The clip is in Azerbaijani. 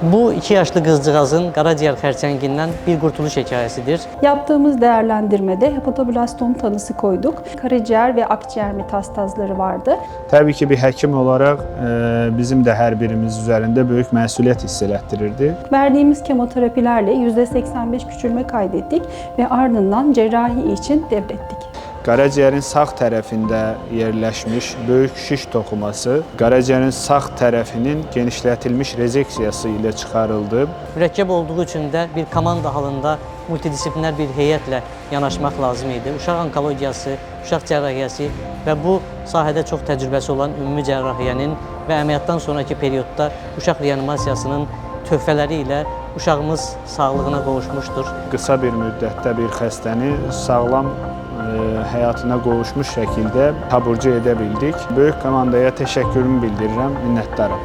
Bu 2 yaşlı kızcığazın karaciğer xərçəngindən bir qurtuluş hekayəsidir. Yaptığımız değerlendirmede hepatoblastom tanısı koyduk. Karaciğer ve akciğer metastazları vardı. Təbii ki, bir həkim olaraq bizim də hər birimiz üzərində böyük məsuliyyət hiss elətdirirdi. Verdiğimiz kemoterapilerle %85 küçülme kaydettik ve ardından cerrahi için devrettik. Qaraciyərin sağ tərəfində yerləşmiş böyük şiş toxuması qaraciyərin sağ tərəfinin genişlətilmiş rezeksiyası ilə çıxarıldı. Mürəkkəb olduğu üçün də bir komanda halında multidisipliner bir heyətlə yanaşmaq lazım idi. Uşaq onkologiyası, uşaq cərrahiyyəsi və bu sahədə çox təcrübəsi olan ümumi cərrahiyyənin və əməliyyatdan sonraki periodda uşaq reanimasiyasının töhfələri ilə uşağımız sağlığına qovuşmuşdur. Qısa bir müddətdə bir xəstəni sağlam həyatına qovuşmuş şəkildə taburcu edə bildik. Böyük komandaya təşəkkürümü bildirirəm, minnətdaram.